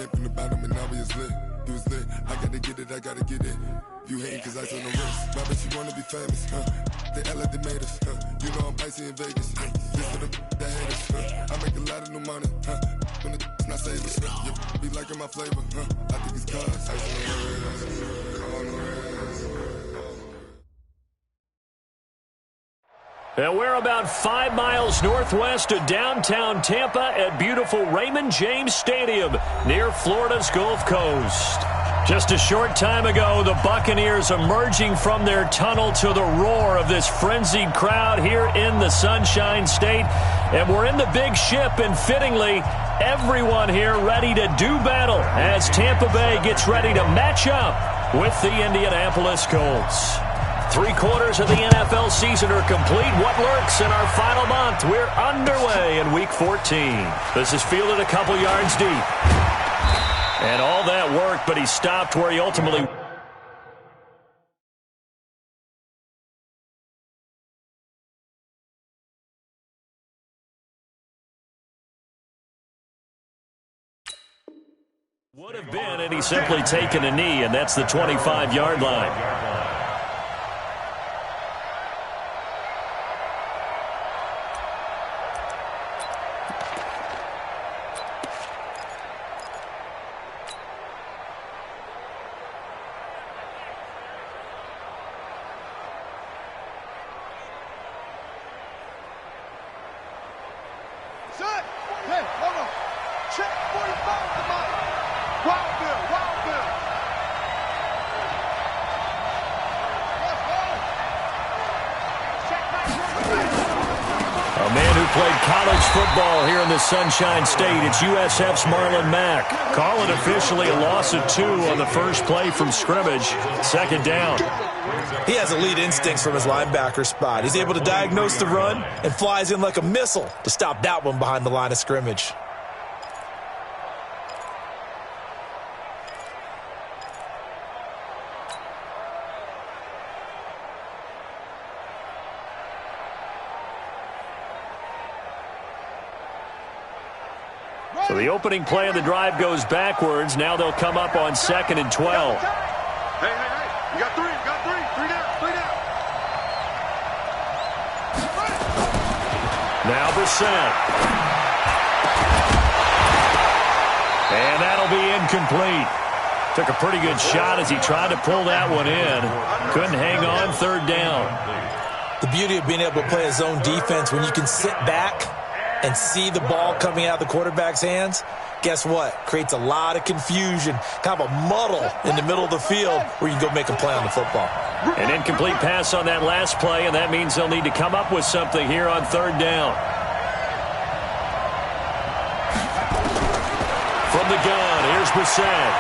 came from the bottom and now we is lit. You was lit. I gotta get it, I gotta get it. You hating cause ice on the wrist. My bitch, you wanna be famous, huh? They act like they made us, huh? You know I'm icy in Vegas, huh? This for the that hate us, huh? I make a lot of new money, huh? When the not save us, you be liking my flavor, huh? I think it's cause ice on the wrist. And we're about 5 miles northwest of downtown Tampa at beautiful Raymond James Stadium near Florida's Gulf Coast. Just a short time ago, the Buccaneers emerging from their tunnel to the roar of this frenzied crowd here in the Sunshine State. And we're in the big ship, and fittingly, everyone here ready to do battle as Tampa Bay gets ready to match up with the Indianapolis Colts. 3/4 of the NFL season are complete. What lurks in our final month? We're underway in Week 14. This is fielded a couple yards deep. And all that work, but he stopped where he ultimately... would have been, and he's simply taken a knee, and that's the 25-yard line. Football here in the Sunshine State. It's USF's Marlon Mack. Call it officially a loss of 2 on the first play from scrimmage. Second down. He has elite instincts from his linebacker spot. He's able to diagnose the run and flies in like a missile to stop that one behind the line of scrimmage. So the opening play of the drive goes backwards. Now they'll come up on 2nd and 12. Hey. You got 3. You got 3. 3 down. 3 down. Now Brissett. And that'll be incomplete. Took a pretty good shot as he tried to pull that one in. Couldn't hang on. 3rd down. The beauty of being able to play a zone defense when you can sit back and see the ball coming out of the quarterback's hands, guess what? Creates a lot of confusion, kind of a muddle in the middle of the field where you can go make a play on the football. An incomplete pass on that last play, and that means they'll need to come up with something here on 3rd down. From the gun, here's Brissett.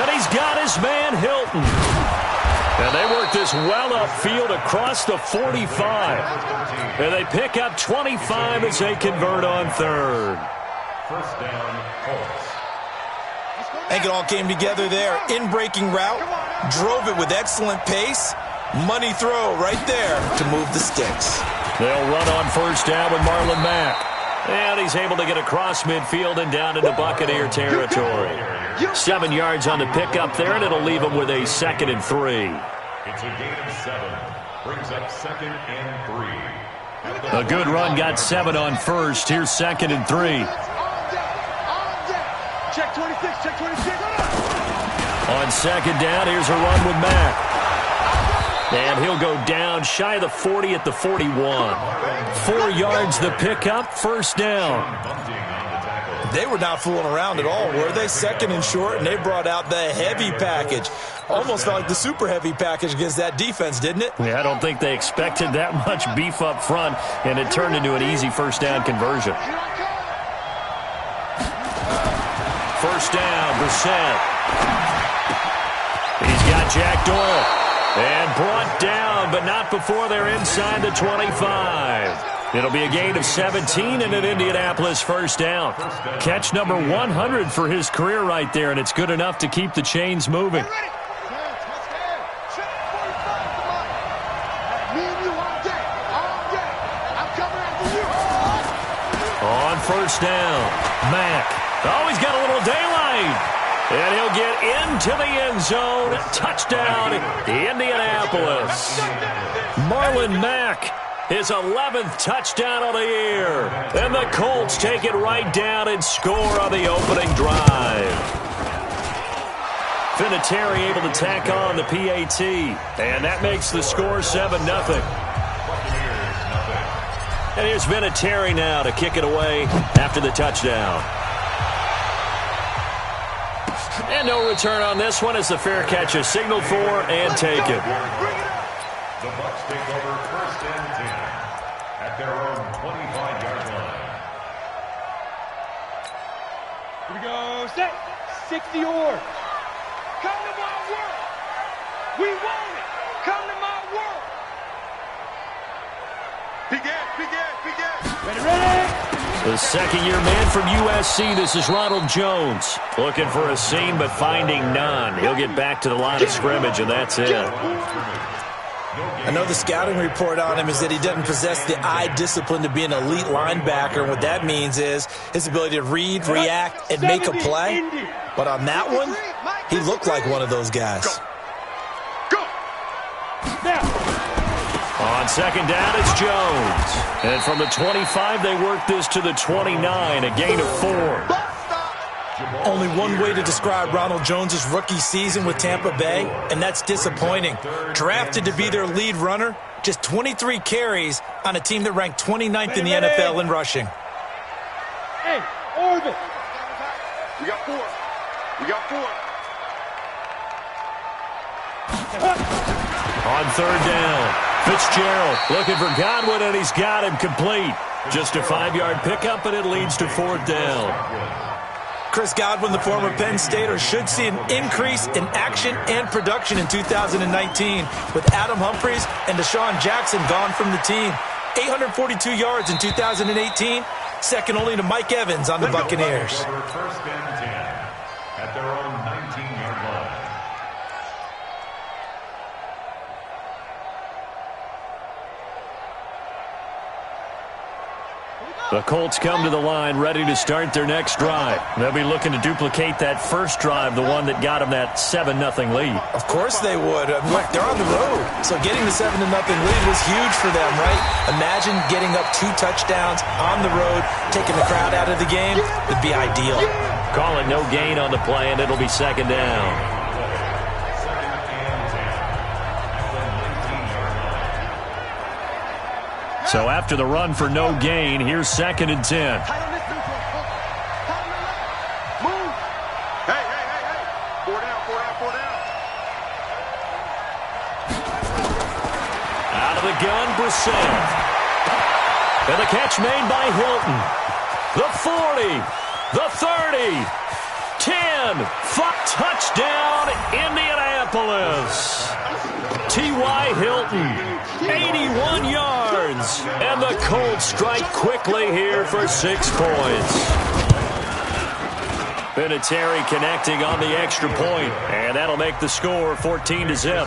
And he's got his man Hilton. And they work this well upfield across the 45. And they pick up 25 as they convert on 3rd. First down, Colts. I think it all came together there. In-breaking route, drove it with excellent pace. Money throw right there to move the sticks. They'll run on 1st down with Marlon Mack. And he's able to get across midfield and down into Buccaneer territory. 7 yards on the pickup there, and it'll leave him with a 2nd and 3. It's a gain of 7. Brings up 2nd and 3. A good run got 7 on 1st. Here's 2nd and 3. Check 26, check 26. On 2nd down, here's a run with Mack. And he'll go down shy of the 40 at the 41. 4 yards the pickup, 1st down. They were not fooling around at all, were they? 2nd and short, and they brought out the heavy package. Almost felt like the super heavy package against that defense, didn't it? Yeah, I don't think they expected that much beef up front, and it turned into an easy 1st down conversion. 1st down, Brissett. He's got Jack Doyle. And brought down, but not before they're inside the 25. It'll be a gain of 17 and an Indianapolis 1st down. Catch number 100 for his career right there, and it's good enough to keep the chains moving. On 1st down, Mack. Oh, he's got a little daylight. And he'll get into the end zone. Touchdown, Indianapolis. Marlon Mack, his 11th touchdown of the year. And the Colts take it right down and score on the opening drive. Vinatieri able to tack on the PAT. And that makes the score 7-0. And here's Vinatieri now to kick it away after the touchdown. And no return on this one as the fair catch is signaled for and taken. The Bucs take over 1st and 10 at their own 25-yard line. Here we go. Set. 60 or. Come to my world. We want it. Come to my world. Begin. Ready. The second-year man from USC, this is Ronald Jones. Looking for a seam, but finding none. He'll get back to the line of scrimmage, and that's it. I know the scouting report on him is that he doesn't possess the eye discipline to be an elite linebacker. And what that means is his ability to read, react, and make a play. But on that one, he looked like one of those guys. Go. Now. On second down, it's Jones. And from the 25, they work this to the 29, a gain of 4. Only one way to describe Ronald Jones' rookie season with Tampa Bay, and that's disappointing. Drafted to be their lead runner, just 23 carries on a team that ranked 29th in the NFL in rushing. Hey, orbit. We got 4. On third down, Fitzgerald looking for Godwin, and he's got him complete. Just a 5-yard pickup, and it leads to 4th down. Chris Godwin, the former Penn Stater, should see an increase in action and production in 2019 with Adam Humphries and Deshaun Jackson gone from the team. 842 yards in 2018, second only to Mike Evans on the Buccaneers. 1st and 10 at their own 19-yard line. The Colts come to the line ready to start their next drive. They'll be looking to duplicate that first drive, the one that got them that 7-0 lead. Of course they would. Look, they're on the road, so getting the 7-0 lead was huge for them, right? Imagine getting up 2 touchdowns on the road, taking the crowd out of the game. It'd be ideal. Call it no gain on the play, and it'll be second down. So after the run for no gain, here's 2nd and 10. Move. Hey. 4 down. Out of the gun, Brissett. And the catch made by Hilton. The 40, the 30, 10, touchdown, Indianapolis. T.Y. Hilton, 81 yards. And the Colts strike quickly here for 6 points. Vinatieri connecting on the extra point, and that'll make the score 14-0.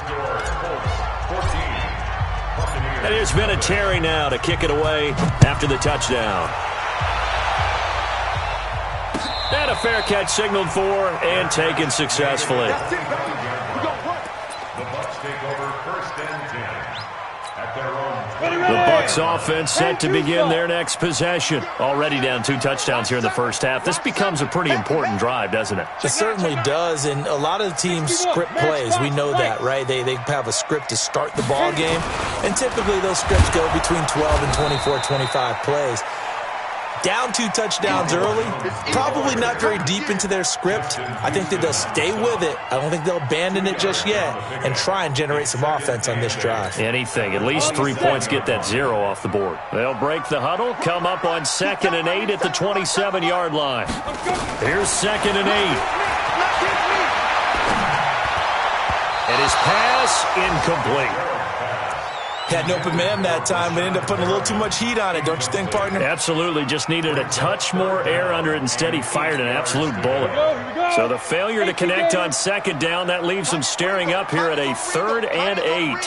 And here's Vinatieri now to kick it away after the touchdown. And a fair catch signaled for and taken successfully. The Bucs offense set to begin their next possession. Already down 2 touchdowns here in the first half. This becomes a pretty important drive, doesn't it? It certainly does, and a lot of teams script plays. We know that, right? They have a script to start the ball game, and typically those scripts go between 12 and 24, 25 plays. Down 2 touchdowns early, probably not very deep into their script. I think that they'll stay with it. I don't think they'll abandon it just yet and try and generate some offense on this drive. Anything. At least 3 points get that 0 off the board. They'll break the huddle, come up on 2nd and 8 at the 27-yard line. Here's 2nd and 8. And his pass incomplete. Had an open man that time, but ended up putting a little too much heat on it, don't you think, partner? Absolutely. Just needed a touch more air under it. Instead, he fired an absolute bullet. So the failure to connect on 2nd down, that leaves him staring up here at a 3rd and 8.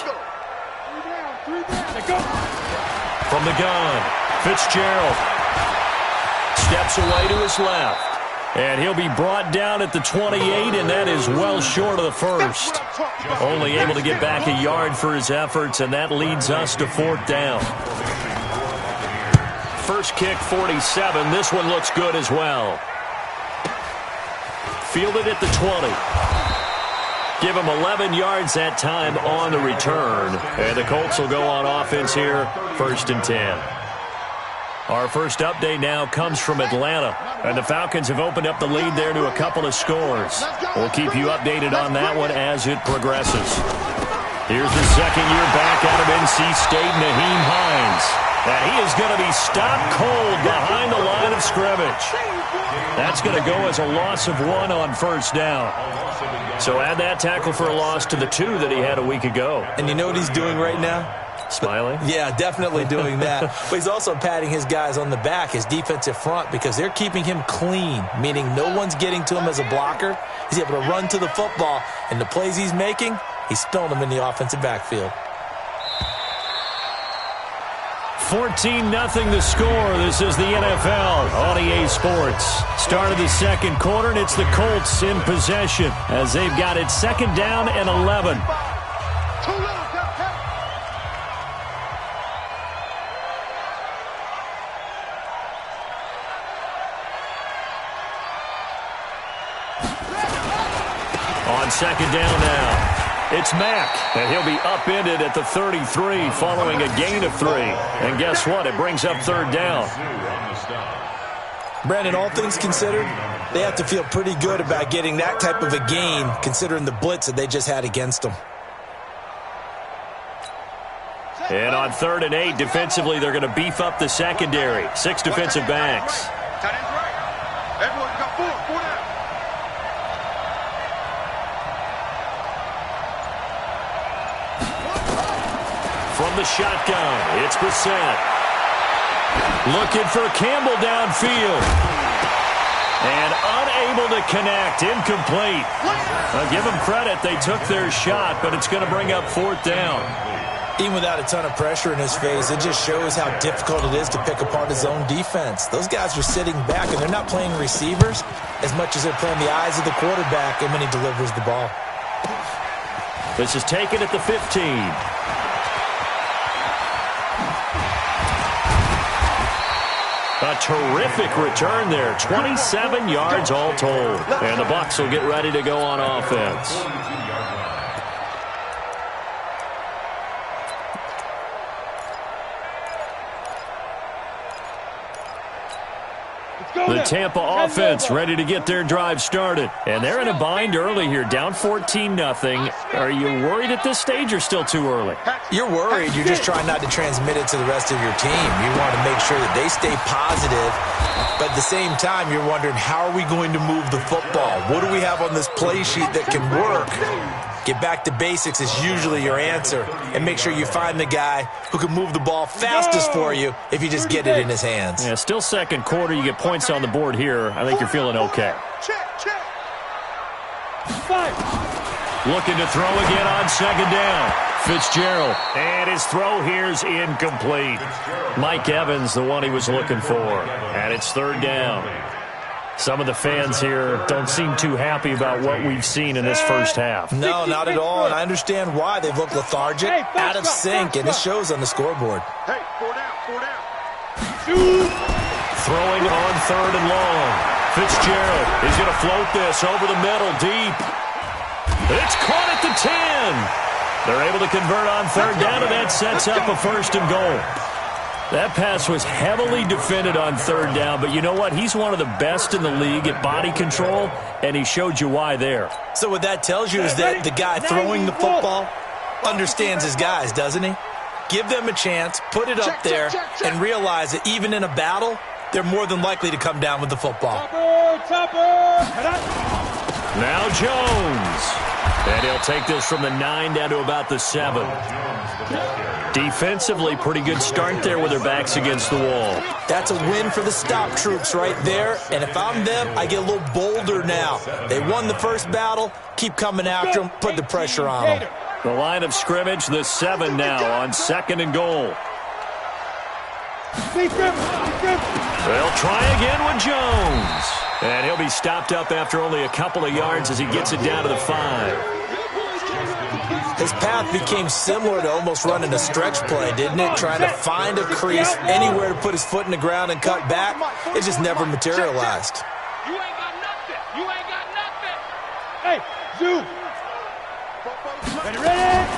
From the gun, Fitzgerald steps away to his left. And he'll be brought down at the 28, and that is well short of the first. Only able to get back a yard for his efforts, and that leads us to 4th down. First kick, 47. This one looks good as well. Fielded at the 20. Give him 11 yards that time on the return. And the Colts will go on offense here, 1st and 10. Our first update now comes from Atlanta, and the Falcons have opened up the lead there to a couple of scores. We'll keep you updated on that one as it progresses. Here's the second-year back out of NC State, Nyheim Hines. And he is going to be stopped cold behind the line of scrimmage. That's going to go as a loss of 1 on 1st down. So add that tackle for a loss to the 2 that he had a week ago. And you know what he's doing right now? Smiling? Yeah, definitely doing that. But he's also patting his guys on the back, his defensive front, because they're keeping him clean, meaning no one's getting to him as a blocker. He's able to run to the football, and the plays he's making, he's spilling them in the offensive backfield. 14-0 the score. This is the NFL on EA Sports. Start of the second quarter, and it's the Colts in possession as they've got it 2nd down and 11. On 2nd down now. It's Mack, and he'll be upended at the 33 following a gain of 3. And guess what? It brings up 3rd down. Brandon, all things considered, they have to feel pretty good about getting that type of a gain considering the blitz that they just had against them. And on 3rd and 8, defensively, they're going to beef up the secondary. 6 defensive backs. Everyone got 4 down. From the shotgun, it's Brissett. Looking for Campbell downfield. And unable to connect, incomplete. I'll give them credit, they took their shot, but it's going to bring up 4th down. Even without a ton of pressure in his face, it just shows how difficult it is to pick apart his own defense. Those guys are sitting back, and they're not playing receivers as much as they're playing the eyes of the quarterback and when he delivers the ball. This is taken at the 15. A terrific return there. 27 yards all told. And the Bucs will get ready to go on offense. The Tampa offense ready to get their drive started. And they're in a bind early here, down 14-0. Are you worried at this stage or still too early? You're worried. You're just trying not to transmit it to the rest of your team. You want to make sure that they stay positive. But at the same time, you're wondering, how are we going to move the football? What do we have on this play sheet that can work? Get back to basics is usually your answer. And make sure you find the guy who can move the ball fastest for you if you just get it in his hands. Yeah, still second quarter. You get points on the board here. I think you're feeling okay. Check. Looking to throw again on 2nd down. Fitzgerald. And his throw here's incomplete. Mike Evans, the one he was looking for. And it's 3rd down. Some of the fans here don't seem too happy about what we've seen in this first half. No, not at all, and I understand why. They've looked lethargic, out of sync, and it shows on the scoreboard. Hey, 4 down. Throwing on 3rd and long. Fitzgerald is going to float this over the middle, deep. It's caught at the 10. They're able to convert on 3rd down, and that sets up a 1st and goal. That pass was heavily defended on 3rd down, but you know what? He's one of the best in the league at body control, and he showed you why there. So what that tells you is that the guy throwing the football understands his guys, doesn't he? Give them a chance, put it up there, and realize that even in a battle, they're more than likely to come down with the football. Now Jones. And he'll take this from the 9 down to about the 7. Defensively, pretty good start there with their backs against the wall. That's a win for the stop troops right there. And if I'm them, I get a little bolder now. They won the first battle. Keep coming after them. Put the pressure on them. The line of scrimmage, the 7 now on 2nd and goal. They'll try again with Jones. And he'll be stopped up after only a couple of yards as he gets it down to the 5. His path became similar to almost running a stretch play, didn't it? Trying to find a crease anywhere to put his foot in the ground and cut back. It just never materialized. You ain't got nothing. You ain't got nothing. Hey, Zoo. Ready?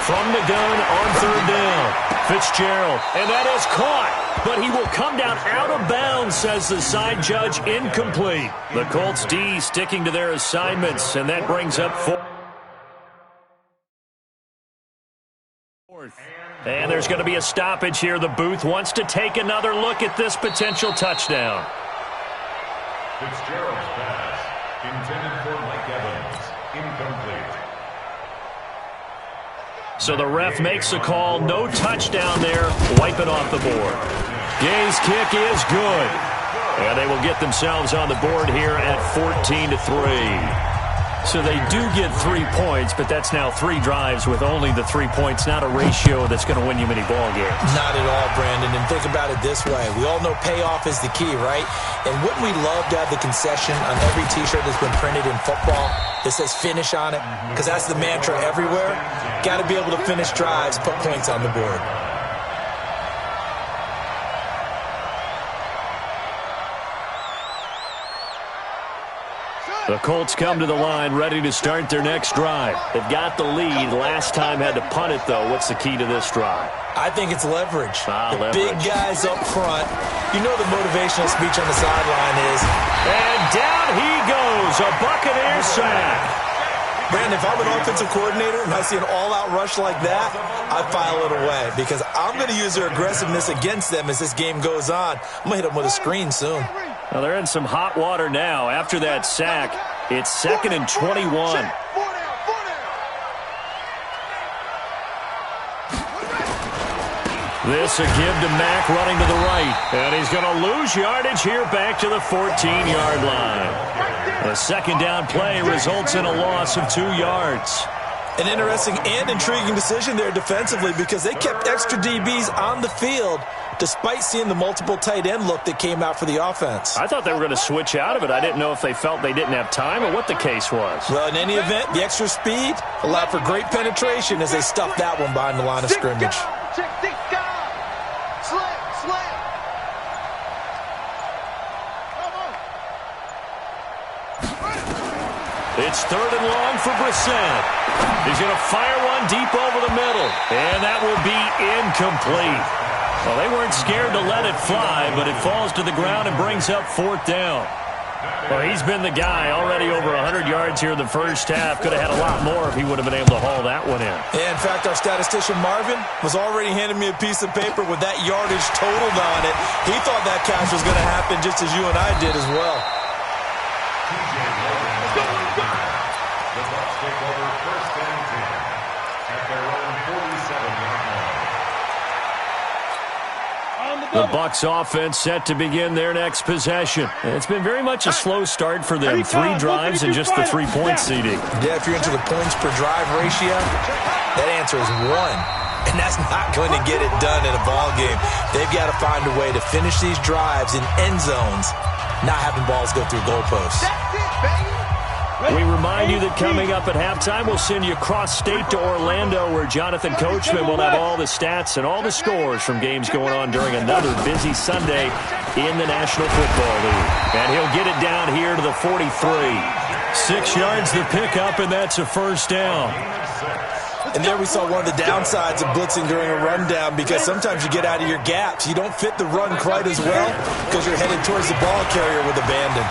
From the gun on 3rd down. Fitzgerald, and that is caught. But he will come down out of bounds, says the side judge, incomplete. The Colts D sticking to their assignments, and that brings up 4. And there's going to be a stoppage here. The booth wants to take another look at this potential touchdown. Fitzgerald's pass, intended for Mike Evans, incomplete. So the ref makes a call. No touchdown there. Wipe it off the board. Gay's kick is good. And they will get themselves on the board here at 14-3. So they do get 3 points, but that's now 3 drives with only the 3 points, not a ratio that's going to win you many ball games. Not at all, Brandon. And think about it this way. We all know payoff is the key, right? And wouldn't we love to have the concession on every T-shirt that's been printed in football that says finish on it? Because that's the mantra everywhere. Got to be able to finish drives, put points on the board. The Colts come to the line ready to start their next drive. They've got the lead. Last time had to punt it, though. What's the key to this drive? I think it's leverage. The Leverage. big guys up front. You know the motivational speech on the sideline is. And down he goes. A Buccaneer sack. Brandon, if I'm an offensive coordinator and I see an all-out rush like that, I file it away because I'm going to use their aggressiveness against them as this game goes on. I'm going to hit them with a screen soon. Well, they're in some hot water now. After that sack, it's 2nd and 21. This a give to Mack running to the right. And he's going to lose yardage here back to the 14-yard line. The second down play results in a loss of 2 yards. An interesting and intriguing decision there defensively because they kept extra DBs on the field despite seeing the multiple tight end look that came out for the offense. I thought they were going to switch out of it. I didn't know if they felt they didn't have time or what the case was. Well, in any event, the extra speed allowed for great penetration as they stuffed that one behind the line of scrimmage. It's 3rd and long for Brissett. He's going to fire one deep over the middle. And that will be incomplete. Well, they weren't scared to let it fly, but it falls to the ground and brings up 4th down. Well, he's been the guy already over 100 yards here in the first half. Could have had a lot more if he would have been able to haul that one in. Yeah, in fact, our statistician Marvin was already handing me a piece of paper with that yardage totaled on it. He thought that catch was going to happen just as you and I did as well. The Bucs take over 1st and 10 at their own 47-yard line. The Bucs offense set to begin their next possession. It's been very much a slow start for them. 3 drives and just the 3-point seeding. Yeah, if you're into the points per drive ratio, that answer is 1. And that's not going to get it done in a ball game. They've got to find a way to finish these drives in end zones, not having balls go through goalposts. That's it, baby. We remind you that coming up at halftime, we'll send you cross-state to Orlando, where Jonathan Coachman will have all the stats and all the scores from games going on during another busy Sunday in the National Football League. And he'll get it down here to the 43. 6 yards the pickup, and that's a first down. And there we saw one of the downsides of blitzing during a rundown because sometimes you get out of your gaps. You don't fit the run quite as well because you're headed towards the ball carrier with abandon.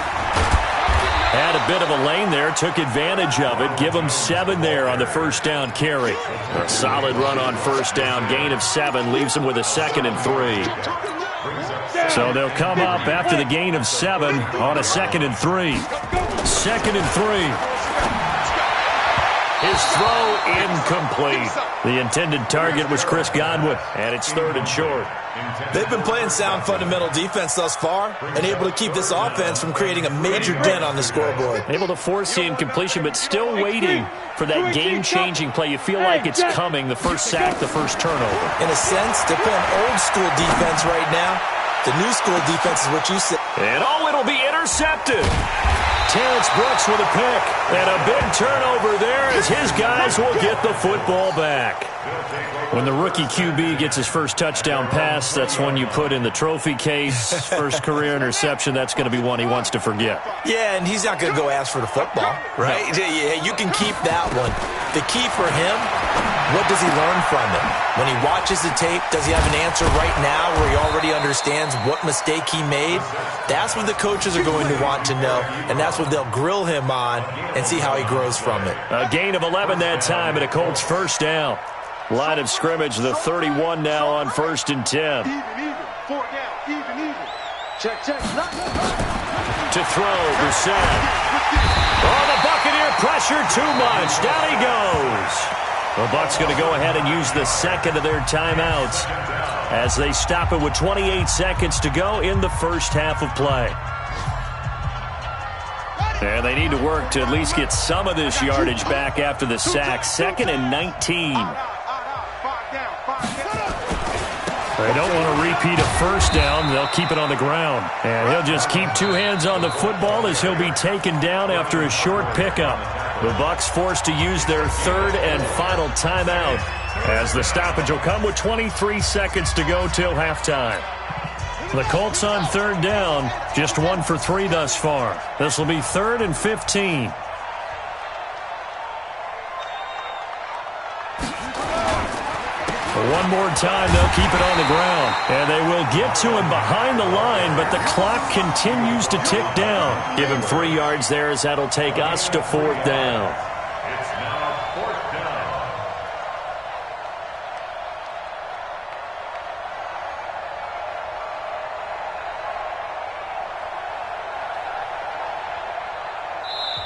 Had a bit of a lane there, took advantage of it. Give them 7 there on the first down carry. A solid run on first down. Gain of 7 leaves them with a 2nd and 3. So they'll come up after the gain of 7 on a 2nd and 3. 2nd and 3. His throw incomplete. The intended target was Chris Godwin, and it's 3rd and short. They've been playing sound fundamental defense thus far and able to keep this offense from creating a major dent on the scoreboard. Able to force the incompletion, but still waiting for that game-changing play. You feel like it's coming, the first sack, the first turnover. In a sense, they're playing old-school defense right now. The new school defense is what you said. And it'll be intercepted. Terrence Brooks with a pick. And a big turnover there as his guys will get the football back. When the rookie QB gets his first touchdown pass, that's one you put in the trophy case. First career interception, that's going to be one he wants to forget. Yeah, and he's not going to go ask for the football, right? No. Yeah, you can keep that one. The key for him, what does he learn from it? When he watches the tape, does he have an answer right now where he already understands what mistake he made? That's what the coaches are going to want to know, and that's what they'll grill him on and see how he grows from it. A gain of 11 that time, and a Colts first down. Line of scrimmage, the 31 now on 1st and 10. Even. 4 down. Even. Check. To throw, Brissett. Oh, the Buccaneer pressure too much. Down he goes. The Bucs going to go ahead and use the second of their timeouts as they stop it with 28 seconds to go in the first half of play. And they need to work to at least get some of this yardage back after the sack. 2nd and 19. They don't want to repeat a first down. They'll keep it on the ground. And he'll just keep 2 hands on the football as he'll be taken down after a short pickup. The Bucs forced to use their 3rd and final timeout as the stoppage will come with 23 seconds to go till halftime. The Colts on 3rd down, just 1 for 3 thus far. This will be 3rd and 15. One more time, they'll keep it on the ground. And they will get to him behind the line, but the clock continues to tick down. Give him 3 yards there as that'll take us to 4th down. It's now 4th down.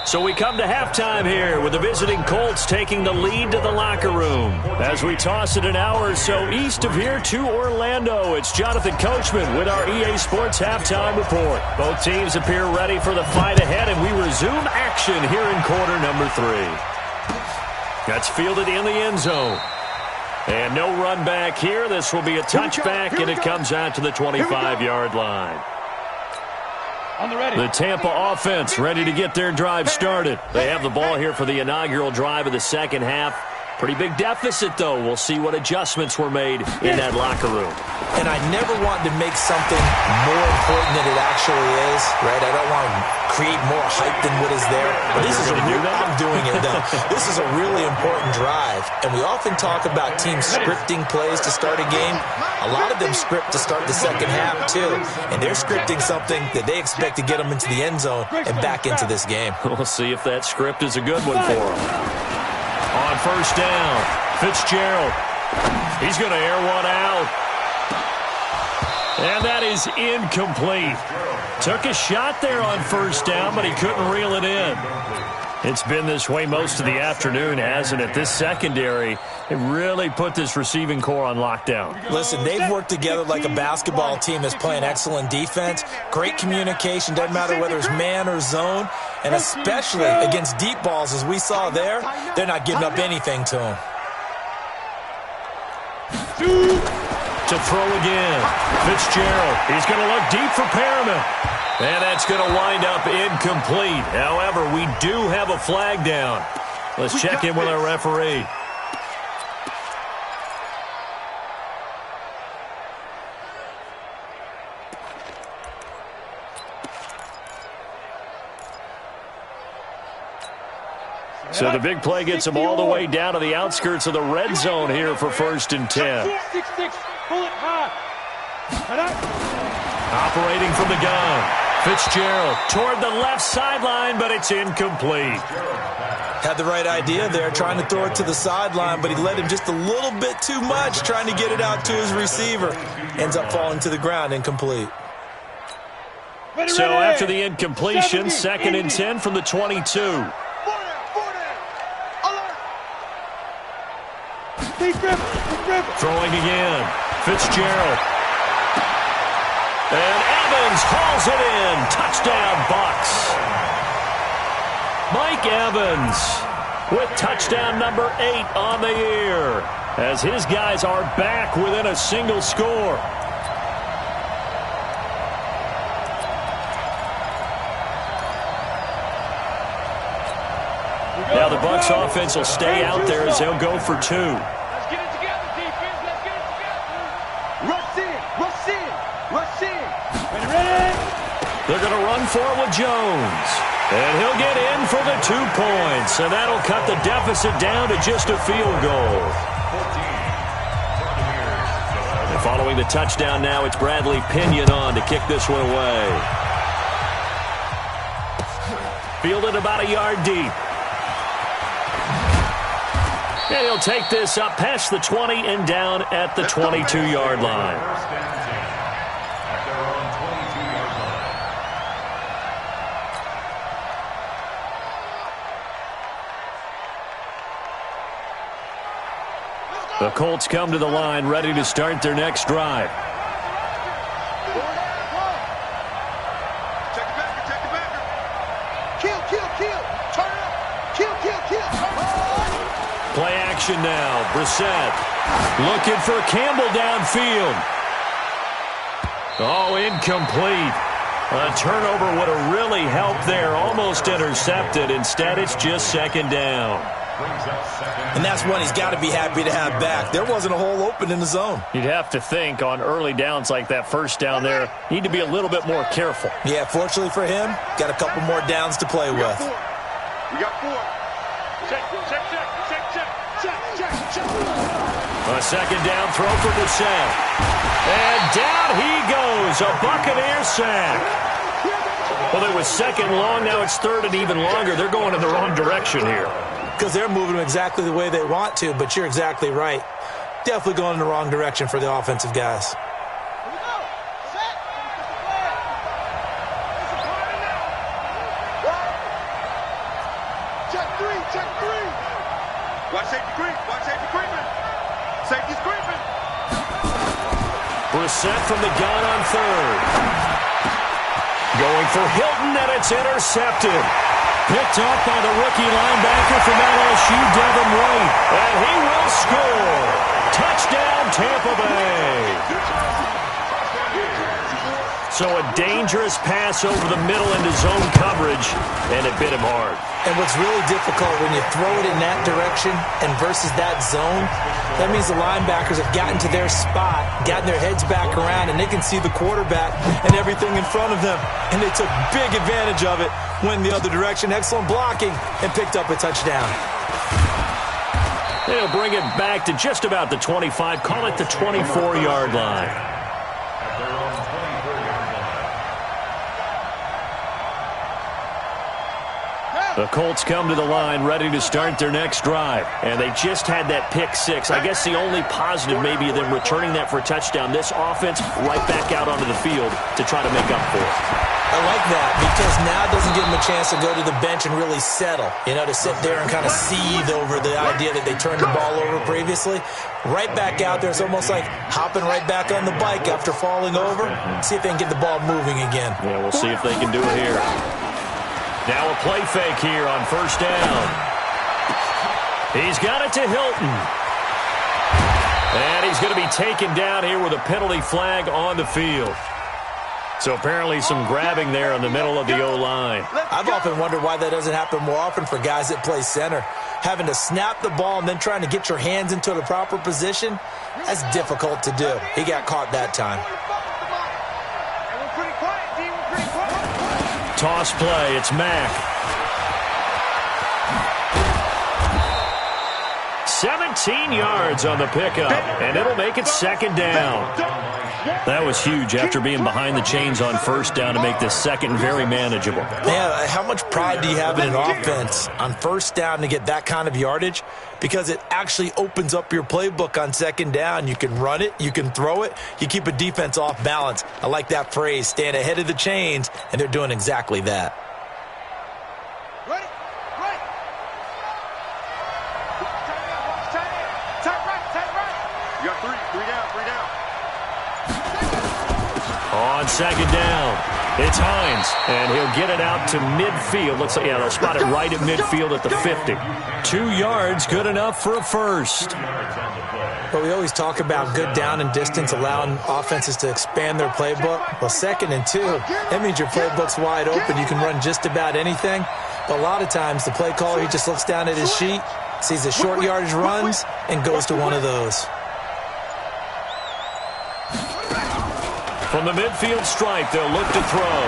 So we come to halftime here with the visiting Colts taking the lead to the locker room. As we toss it an hour or so east of here to Orlando, it's Jonathan Coachman with our EA Sports Halftime Report. Both teams appear ready for the fight ahead, and we resume action here in quarter number 3. That's fielded in the end zone. And no run back here. This will be a touchback, and it comes out to the 25-yard line. The Tampa offense ready to get their drive started. They have the ball here for the inaugural drive of the second half. Pretty big deficit, though. We'll see what adjustments were made in that locker room. And I never want to make something more important than it actually is, right? I don't want to create more hype than what is there. But this is I'm doing it, though. This is a really important drive. And we often talk about teams scripting plays to start a game. A lot of them script to start the second half, too. And they're scripting something that they expect to get them into the end zone and back into this game. We'll see if that script is a good one for them. On first down, Fitzgerald. He's going to air one out. And that is incomplete. Took a shot there on first down, but he couldn't reel it in. It's been this way most of the afternoon, hasn't it? This secondary, it really put this receiving core on lockdown. Listen, they've worked together like a basketball team that's playing excellent defense. Great communication, doesn't matter whether it's man or zone. And especially against deep balls, as we saw there, they're not giving up anything to them. To throw again, Fitzgerald. He's going to look deep for Perriman. And that's going to wind up incomplete. However, we do have a flag down. Let's check in with our referee. So the big play gets him all the way down to the outskirts of the red zone here for 1st and 10. Operating from the gun. Fitzgerald toward the left sideline, but it's incomplete. Had the right idea there, trying to throw it to the sideline, but he led him just a little bit too much, trying to get it out to his receiver. Ends up falling to the ground, incomplete. So after the incompletion, 2nd and 10 from the 22. Throwing again. Fitzgerald. And Evans hauls it in. Touchdown, Bucs. Mike Evans with touchdown number 8 on the year as his guys are back within a single score. Now the Bucs offense will stay out there as they'll go for 2. Let's get it together, defense. Let's get it together. Rush in. Rush in. Rush in. Ready? They're going to run for it with Jones. And he'll get in for the 2 points. And that'll cut the deficit down to just a field goal. And following the touchdown now, it's Bradley Pinion on to kick this one away. Fielded about a yard deep. And he'll take this up past the 20 and down at the 22-yard line. First and 10 at their own 22-yard line. The Colts come to the line ready to start their next drive. Check the backer. Check the backer. Kill. Turn it up. Kill. Play action now. Brissett looking for Campbell downfield. Oh, incomplete. A turnover would have really helped there. Almost intercepted. Instead, it's just second down. And that's one he's got to be happy to have back. There wasn't a hole open in the zone. You'd have to think on early downs like that first down there, need to be a little bit more careful. Yeah, fortunately for him, got a couple more downs to play with. We got 4. Check. A second down throw for Brissett. And down he goes. A Buccaneer sack. Well, it was second long. Now it's third and even longer. They're going in the wrong direction here. Because they're moving them exactly the way they want to, but you're exactly right. Definitely going in the wrong direction for the offensive guys. Check 3. Watch safety creeping. Safety's creeping. Brissett from the gun on third. Going for Hilton, and it's intercepted. Picked up by the rookie linebacker from LSU, Devin White. And he will score. Touchdown, Tampa Bay. So a dangerous pass over the middle into zone coverage, and it bit him hard. And what's really difficult when you throw it in that direction and versus that zone, that means the linebackers have gotten to their spot, gotten their heads back around, and they can see the quarterback and everything in front of them. And they took big advantage of it, went the other direction, excellent blocking, and picked up a touchdown. They'll bring it back to just about the 25, call it the 24-yard line. The Colts come to the line ready to start their next drive. And they just had that pick six. I guess the only positive maybe of them returning that for a touchdown. This offense right back out onto the field to try to make up for it. I like that because now it doesn't give them a chance to go to the bench and really settle. You know, to sit there and kind of seethe over the idea that they turned the ball over previously. Right back out there. It's almost like hopping right back on the bike after falling over. See if they can get the ball moving again. Yeah, we'll see if they can do it here. Now a play fake here on first down. He's got it to Hilton. And he's going to be taken down here with a penalty flag on the field. So apparently some grabbing there in the middle of the O-line. I've often wondered why that doesn't happen more often for guys that play center. Having to snap the ball and then trying to get your hands into the proper position, that's difficult to do. He got caught that time. Toss play, it's Mack. 17 yards on the pickup, and it'll make it second down. That was huge after being behind the chains on first down to make this second very manageable. Yeah, how much pride do you have in an offense on first down to get that kind of yardage? Because it actually opens up your playbook on second down. You can run it, you can throw it, you keep a defense off balance. I like that phrase, stand ahead of the chains, and they're doing exactly that. Ready? Right. Tight right. You got three down. On second down, it's Hines, and he'll get it out to midfield. Looks like, yeah, they'll spot it right at midfield at the 50. 2 yards, good enough for a first. Well, we always talk about good down and distance, allowing offenses to expand their playbook. Well, 2nd and 2, that means your playbook's wide open. You can run just about anything. But a lot of times, the play caller, he just looks down at his sheet, sees the short yardage runs, and goes to one of those. From the midfield stripe, they'll look to throw.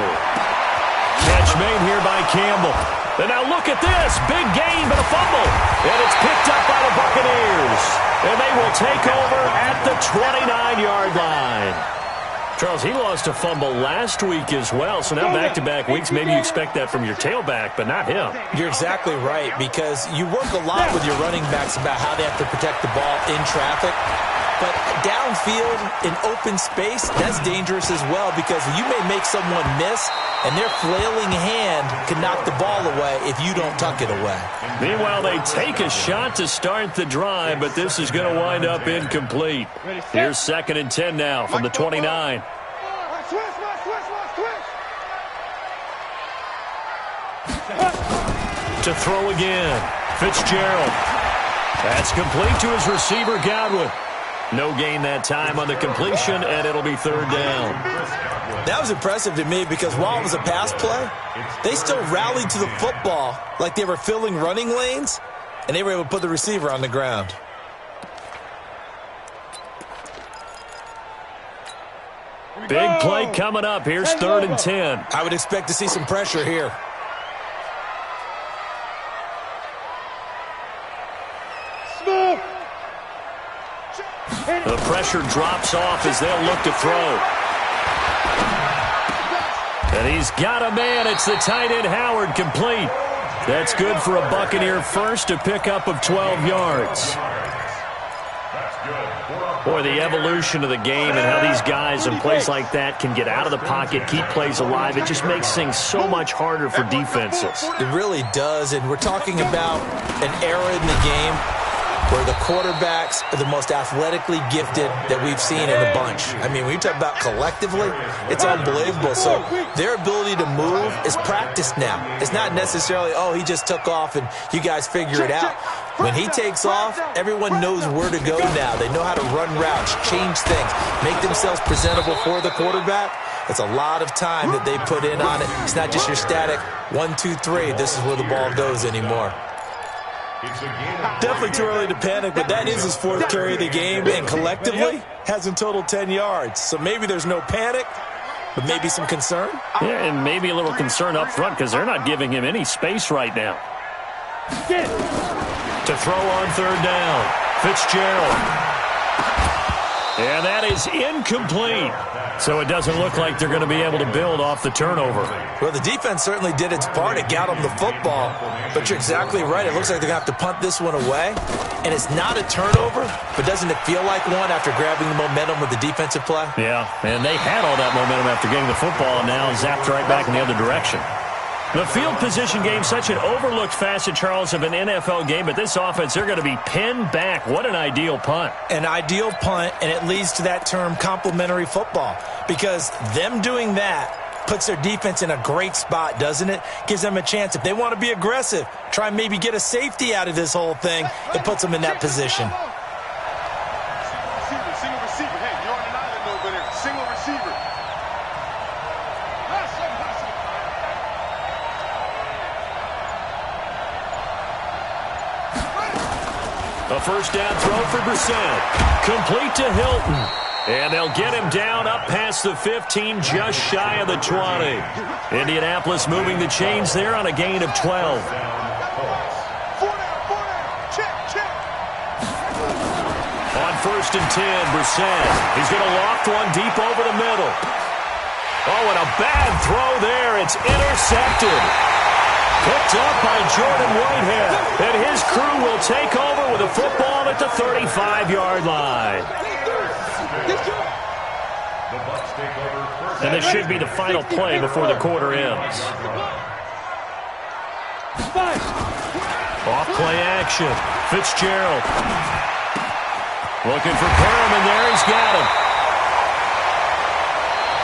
Catch made here by Campbell. And now look at this. Big gain, but a fumble. And it's picked up by the Buccaneers. And they will take over at the 29-yard line. Charles, he lost a fumble last week as well. So now back-to-back weeks, maybe you expect that from your tailback, but not him. You're exactly right, because you work a lot with your running backs about how they have to protect the ball in traffic. But downfield in open space, that's dangerous as well, because you may make someone miss, and their flailing hand can knock the ball away if you don't tuck it away. Meanwhile, they take a shot to start the drive, but this is going to wind up incomplete. Here's 2nd and 10 now from the 29. To throw again. Fitzgerald. That's complete to his receiver, Godwin. No gain that time on the completion, and it'll be 3rd down. That was impressive to me, because while it was a pass play, they still rallied to the football like they were filling running lanes, and they were able to put the receiver on the ground. Big play coming up. Here's 3rd and 10. I would expect to see some pressure here. The pressure drops off as they'll look to throw. And he's got a man. It's the tight end, Howard, complete. That's good for a Buccaneer first, a pickup of 12 yards. Boy, the evolution of the game and how these guys in plays like that can get out of the pocket, keep plays alive, it just makes things so much harder for defenses. It really does, and we're talking about an era in the game where the quarterbacks are the most athletically gifted that we've seen in a bunch. I mean, when you talk about collectively, it's unbelievable. So their ability to move is practiced now. It's not necessarily, oh, he just took off and you guys figure it out. When he takes off, everyone knows where to go now. They know how to run routes, change things, make themselves presentable for the quarterback. It's a lot of time that they put in on it. It's not just your static 1, 2, 3. This is where the ball goes anymore. Definitely too early to panic, but that is his 4th carry of the game, and collectively has in total 10 yards. So maybe there's no panic, but maybe some concern. Yeah, and maybe a little concern up front because they're not giving him any space right now. To throw on 3rd down, Fitzgerald. And that is incomplete. So it doesn't look like they're going to be able to build off the turnover. Well, the defense certainly did its part. It got them the football. But you're exactly right. It looks like they're going to have to punt this one away. And it's not a turnover, but doesn't it feel like one after grabbing the momentum with the defensive play? Yeah, and they had all that momentum after getting the football, and now zapped right back in the other direction. The field position game, such an overlooked facet, Charles, of an NFL game, but this offense, they're going to be pinned back. What an ideal punt. An ideal punt, and it leads to that term complementary football, because them doing that puts their defense in a great spot, doesn't it? Gives them a chance. If they want to be aggressive, try and maybe get a safety out of this whole thing, it puts them in that position. Single receiver. Hey, you're on an island over there. Single receiver. A 1st down throw for Brissett. Complete to Hilton. And they'll get him down up past the 15, just shy of the 20. Indianapolis moving the chains there on a gain of 12. On 1st and 10, Brissett. He's going to loft one deep over the middle. Oh, and a bad throw there. It's intercepted. Picked up by Jordan Whitehead. And his crew will take over with a football at the 35-yard line. And this should be the final play before the quarter ends. Off play action. Fitzgerald. Looking for Perriman there. He's got him.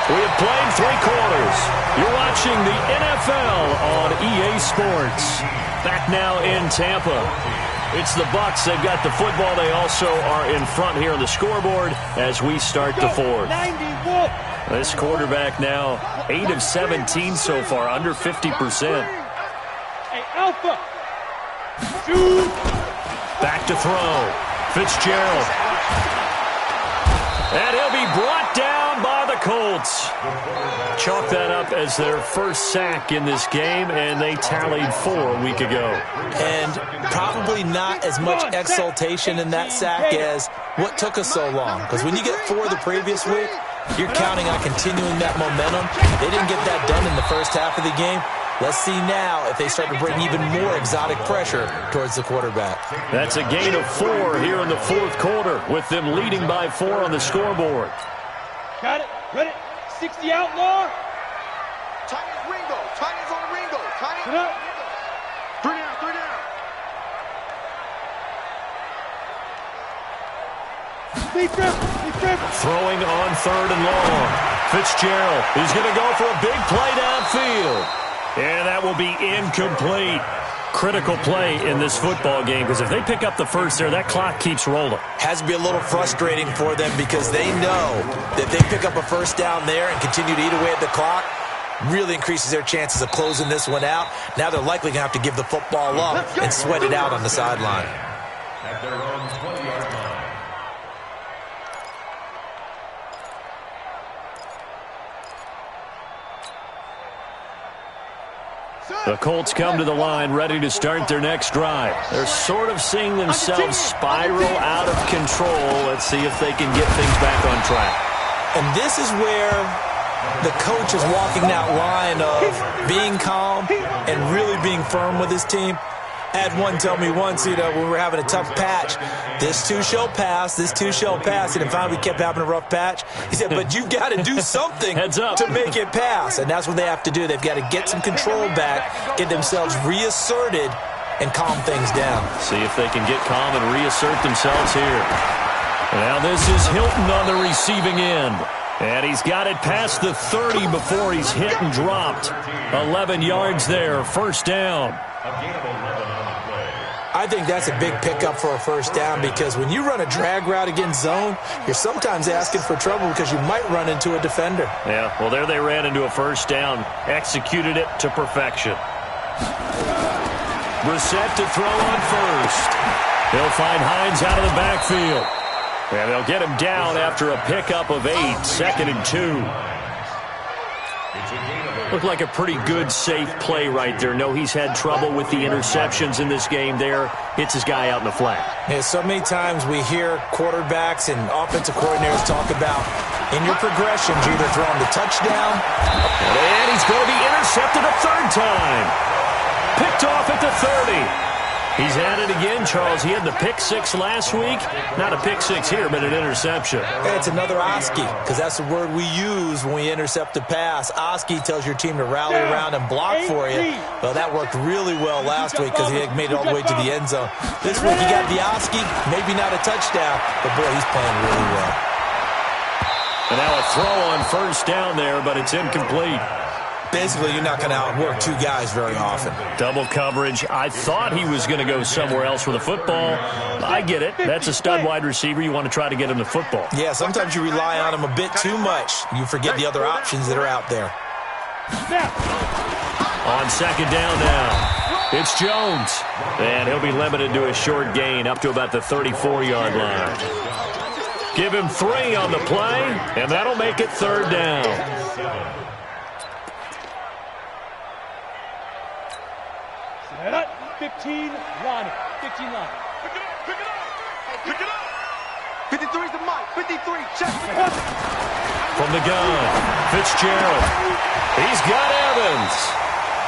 We have played 3 quarters. You're watching the NFL on EA Sports. Back now in Tampa. It's the Bucs. They've got the football. They also are in front here on the scoreboard as we start the 4th. This quarterback now 8 of 17 so far, under 50%. Alpha. Shoot. Back to throw. Fitzgerald. And he'll be brought down by the Colts. Chalk that up as their first sack in this game, and they tallied 4 a week ago. And probably not as much exultation in that sack as what took us so long. Because when you get 4 the previous week, you're counting on continuing that momentum. They didn't get that done in the first half of the game. Let's see now if they start to bring even more exotic pressure towards the quarterback. That's a gain of 4 here in the fourth quarter, with them leading by 4 on the scoreboard. Got it. Ready. 60 outlaw. Titans Ringo. Titans on Ringo. Titans. Get up. 3 down. 3 down. Throwing on 3rd and long. Fitzgerald is going to go for a big play downfield. And that will be incomplete. Critical play in this football game, because if they pick up the first there, that clock keeps rolling. Has to be a little frustrating for them because they know that they pick up a first down there and continue to eat away at the clock, really increases their chances of closing this one out. Now they're likely going to have to give the football up and sweat it out on the sideline. At their own 20-yard line. The Colts come to the line ready to start their next drive. They're sort of seeing themselves spiral out of control. Let's see if they can get things back on track. And this is where the coach is walking that line of being calm and really being firm with his team. I had one tell me once, when we were having a tough patch, this too shall pass, this too shall pass. And finally we kept having a rough patch. He said, but you've got to do something Heads up. to make it pass. And that's what they have to do. They've got to get some control back, get themselves reasserted, and calm things down. See if they can get calm and reassert themselves here. Now this is Hilton on the receiving end. And he's got it past the 30 before he's hit and dropped. 11 yards there, first down. A gain of 11 on the play. I think that's a big pickup for a first down because when you run a drag route against zone, you're sometimes asking for trouble because you might run into a defender. Yeah, well, there they ran into a first down, executed it to perfection. Brissett to throw on first. He'll find Hines out of the backfield. And they'll get him down after a pickup of 8, 2nd and 2. Looked like a pretty good, safe play right there. No, he's had trouble with the interceptions in this game there. Hits his guy out in the flat. Yeah, so many times we hear quarterbacks and offensive coordinators talk about in your progressions, you're either throwing the touchdown. And he's going to be intercepted a 3rd time. Picked off at the 30. He's had it again, Charles. He had the pick 6 last week. Not a pick 6 here, but an interception. Hey, it's another Oski, because that's the word we use when we intercept a pass. Oski tells your team to rally around and block for you. Well, that worked really well last week because he made it all the way to the end zone. This week he got the Oski, maybe not a touchdown, but boy, he's playing really well. And now a throw on first down there, but it's incomplete. Basically, you're not going to outwork 2 guys very often. Double coverage. I thought he was going to go somewhere else with a football. I get it. That's a stud wide receiver. You want to try to get him the football. Yeah, sometimes you rely on him a bit too much. You forget the other options that are out there. On 2nd down now, it's Jones. And he'll be limited to a short gain up to about the 34-yard line. Give him 3 on the play, and that'll make it 3rd down. 15 line. 15 line. Pick it up. Pick it up. 53's the mic. 53. Check. From the gun, Fitzgerald. He's got Evans.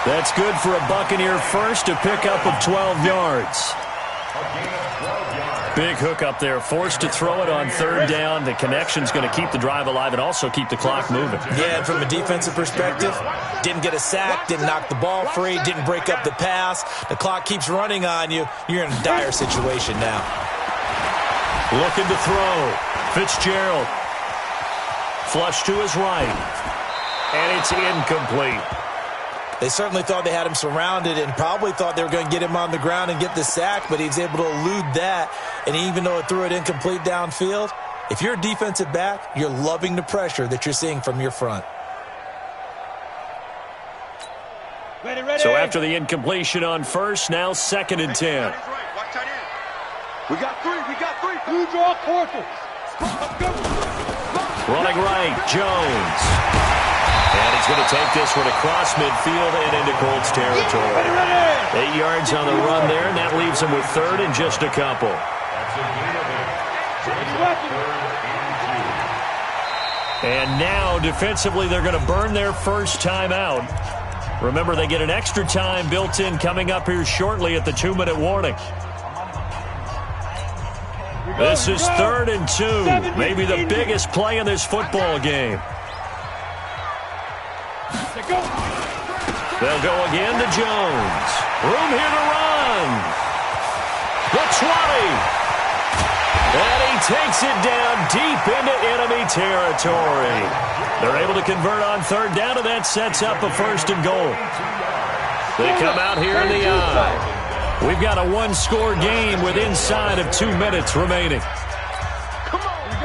That's good for a Buccaneer first, a pickup of 12 yards. Big hook up there, forced to throw it on 3rd down. The connection's going to keep the drive alive and also keep the clock moving. Yeah, and from a defensive perspective, didn't get a sack, didn't knock the ball free, didn't break up the pass. The clock keeps running on you. You're in a dire situation now. Looking to throw. Fitzgerald. Flush to his right. And it's incomplete. They certainly thought they had him surrounded and probably thought they were going to get him on the ground and get the sack, but he was able to elude that. And even though it threw it incomplete downfield, if you're a defensive back, you're loving the pressure that you're seeing from your front. Ready, ready. So after the incompletion on first, now 2nd and 10. We got three. Blue draw quarters. Running right, Jones. And he's going to take this one across midfield and into Colts territory. 8 yards on the run there, and that leaves him with 3rd and just a couple. And now, defensively, they're going to burn their first timeout. Remember, they get an extra time built in coming up here shortly at the 2-minute warning. This is 3rd and 2, maybe the biggest play in this football game. They'll go again to Jones. Room here to run. The 20. And he takes it down deep into enemy territory. They're able to convert on 3rd down, and that sets up a 1st and goal. They come out here in the eye. We've got a 1-score game with inside of 2 minutes remaining.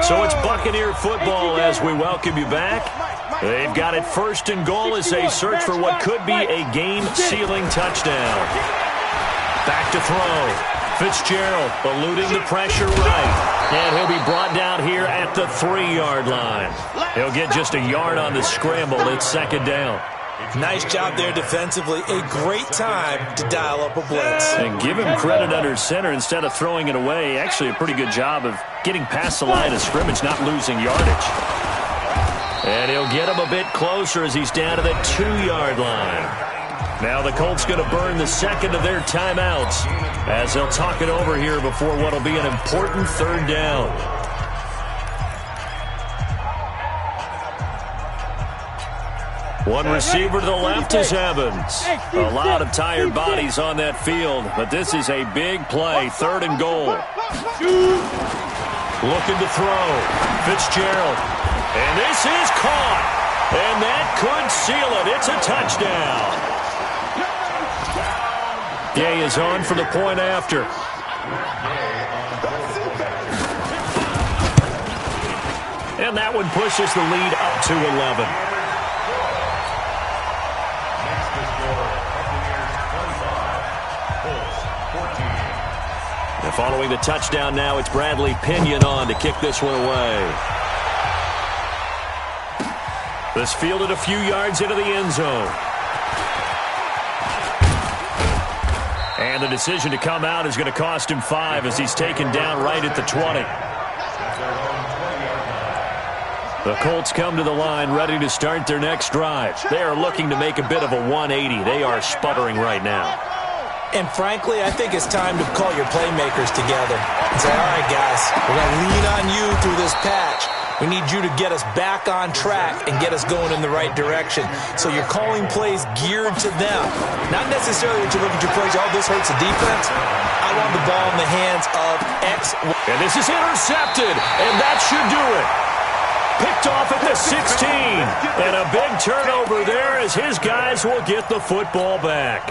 So it's Buccaneer football as we welcome you back. They've got it 1st and goal as they search for what could be a game-sealing touchdown. Back to throw. Fitzgerald eluding the pressure right. And he'll be brought down here at the 3-yard line. He'll get just a yard on the scramble. It's 2nd down. Nice job there defensively. A great time to dial up a blitz. And give him credit under center instead of throwing it away. Actually a pretty good job of getting past the line of scrimmage, not losing yardage. And he'll get him a bit closer as he's down to the 2-yard line. Now the Colts going to burn the 2nd of their timeouts as they'll talk it over here before what will be an important 3rd down. One receiver to the left is Evans. A lot of tired bodies on that field, but this is a big play, 3rd and goal. Looking to throw. Fitzgerald. And this is caught. And that could seal it. It's a touchdown. Gay is on for the point after. And that one pushes the lead up to 11. And following the touchdown now, it's Bradley Pinion on to kick this one away. This fielded a few yards into the end zone. And the decision to come out is going to cost him 5 as he's taken down right at the 20. The Colts come to the line ready to start their next drive. They are looking to make a bit of a 180. They are sputtering right now. And frankly, I think it's time to call your playmakers together and say, all right, guys, we're going to lean on you through this patch. We need you to get us back on track and get us going in the right direction. So you're calling plays geared to them. Not necessarily that you look at your plays, oh, this hurts the defense. I want the ball in the hands of X. And this is intercepted, and that should do it. Picked off at the 16. And a big turnover there as his guys will get the football back.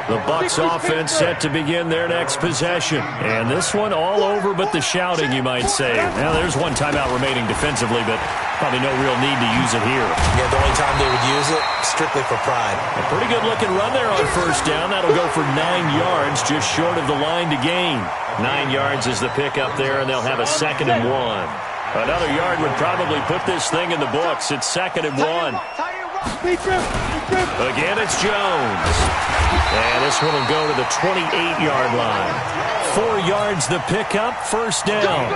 The Bucs offense set to begin their next possession. And this one all over but the shouting, you might say. Now, there's one timeout remaining defensively, but probably no real need to use it here. Yeah, the only time they would use it, strictly for pride. A pretty good-looking run there on 1st down. That'll go for 9 yards, just short of the line to gain. 9 yards is the pickup there, and they'll have a 2nd and 1. Another yard would probably put this thing in the books. It's 2nd and 1. Again, it's Jones. And this one will go to the 28-yard line. 4 yards the pickup, 1st down.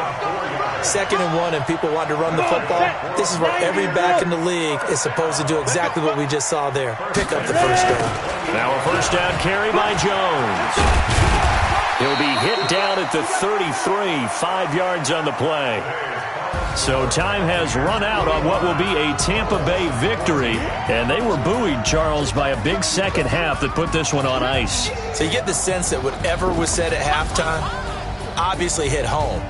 2nd and 1, and people want to run the football. This is where every back in the league is supposed to do exactly what we just saw there. Pick up the 1st down. Now a 1st down carry by Jones. He'll be hit down at the 33, 5 yards on the play. So time has run out on what will be a Tampa Bay victory. And they were buoyed, Charles, by a big 2nd half that put this one on ice. So you get the sense that whatever was said at halftime obviously hit home.